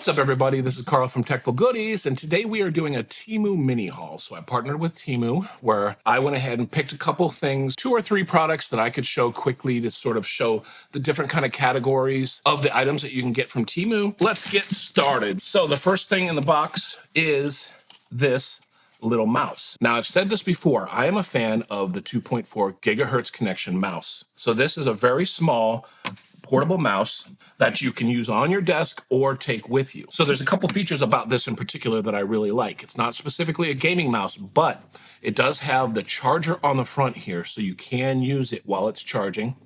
What's up, everybody? This is Carl from Techful Goodies, and today we are doing a TEMU mini haul. So I partnered with TEMU, where I went ahead and picked a couple things, 2 or 3 products that I could show quickly to sort of show the different kind of categories of the items that you can get from TEMU. Let's get started. So the first thing in the box is this little mouse. Now, I've said this before, I am a fan of the 2.4 gigahertz connection mouse. So this is a very small portable mouse that you can use on your desk or take with you. So there's a couple features about this in particular that I really like. It's not specifically a gaming mouse, but it does have the charger on the front here, so you can use it while it's charging.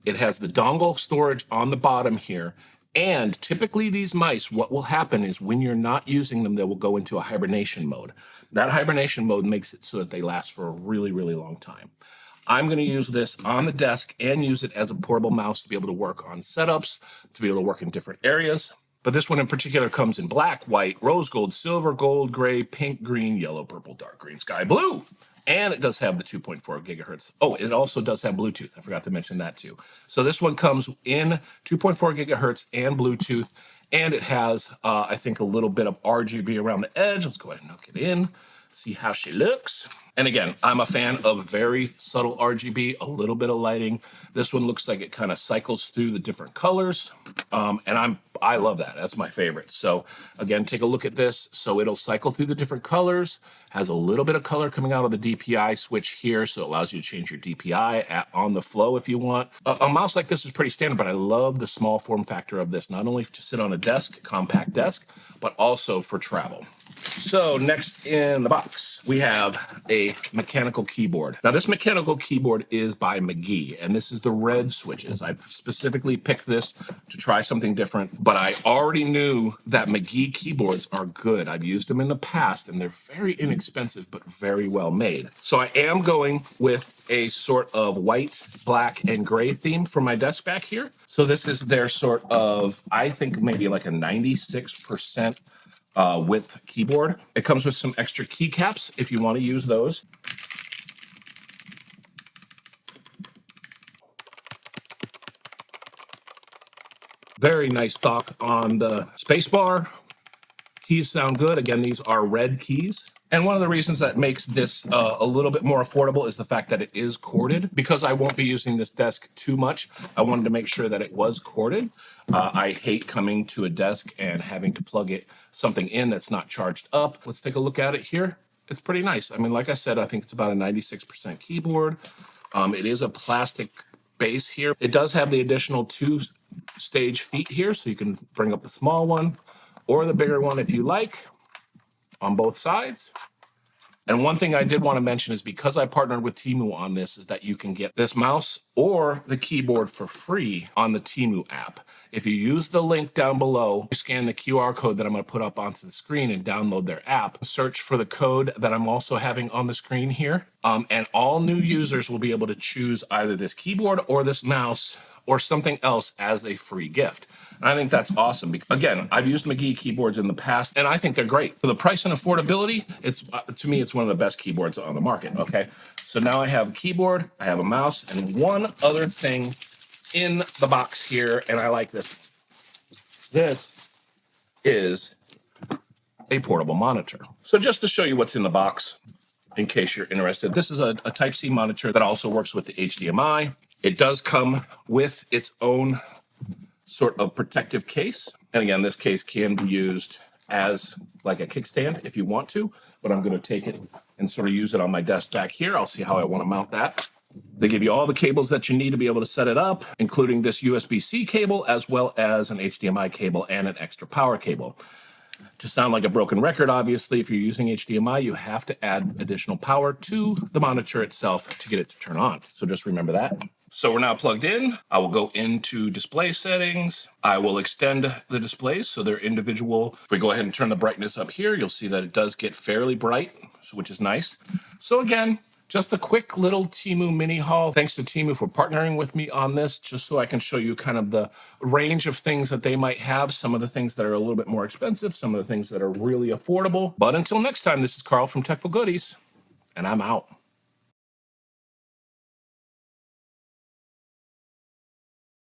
It has the dongle storage on the bottom here. And typically these mice, what will happen is when you're not using them, they will go into a hibernation mode. That hibernation mode makes it so that they last for a really, really long time. I'm going to use this on the desk and use it as a portable mouse to be able to work on setups, to be able to work in different areas. But this one in particular comes in black, white, rose gold, silver, gold, gray, pink, green, yellow, purple, dark green, sky blue. And it does have the 2.4 gigahertz. Oh, it also does have Bluetooth. I forgot to mention that too. So this one comes in 2.4 gigahertz and Bluetooth. And it has, I think, a little bit of RGB around the edge. Let's go ahead and hook it in, see how she looks. And again, I'm a fan of very subtle RGB, a little bit of lighting. This one looks like it kind of cycles through the different colors. And I love that. That's my favorite. So again, take a look at this. So it'll cycle through the different colors, has a little bit of color coming out of the DPI switch here. So it allows you to change your DPI on the flow if you want. A mouse like this is pretty standard, but I love the small form factor of this, not only to sit on a desk, compact desk, but also for travel. So next in the box, we have a mechanical keyboard. Now this mechanical keyboard is by McGee, and this is the red switches. I specifically picked this to try something different, but I already knew that McGee keyboards are good. I've used them in the past, and they're very inexpensive, but very well made. So I am going with a sort of white, black, and gray theme for my desk back here. So this is their sort of, I think maybe like a 96% width keyboard. It comes with some extra keycaps if you want to use those. Very nice dock on the spacebar. Keys sound good. Again, these are red keys. And one of the reasons that makes this a little bit more affordable is the fact that it is corded. Because I won't be using this desk too much, I wanted to make sure that it was corded. I hate coming to a desk and having to plug something in that's not charged up. Let's take a look at it here. It's pretty nice. I mean, like I said, I think it's about a 96% keyboard. It is a plastic base here. It does have the additional 2-stage feet here, so you can bring up the small one or the bigger one if you like, on both sides. And one thing I did want to mention is because I partnered with TEMU on this is that you can get this mouse or the keyboard for free on the TEMU app. If you use the link down below, scan the QR code that I'm going to put up onto the screen and download their app, search for the code that I'm also having on the screen here, and all new users will be able to choose either this keyboard or this mouse or something else as a free gift. And I think that's awesome. Because, again, I've used McGee keyboards in the past, and I think they're great. For the price and affordability, to me, it's one of the best keyboards on the market, okay? So now I have a keyboard, I have a mouse, and one other thing in the box here, and I like this. This is a portable monitor. So just to show you what's in the box, in case you're interested, this is a Type-C monitor that also works with the HDMI. It does come with its own sort of protective case. And again, this case can be used as like a kickstand if you want to, but I'm going to take it and sort of use it on my desk back here. I'll see how I want to mount that. They give you all the cables that you need to be able to set it up, including this USB-C cable, as well as an HDMI cable and an extra power cable. To sound like a broken record, obviously, if you're using HDMI, you have to add additional power to the monitor itself to get it to turn on. So just remember that. So we're now plugged in. I will go into display settings. I will extend the displays so they're individual. If we go ahead and turn the brightness up here, you'll see that it does get fairly bright, which is nice. So again, just a quick little TEMU mini haul. Thanks to TEMU for partnering with me on this, just so I can show you kind of the range of things that they might have, some of the things that are a little bit more expensive, some of the things that are really affordable. But until next time, this is Carl from Techful Goodies, and I'm out.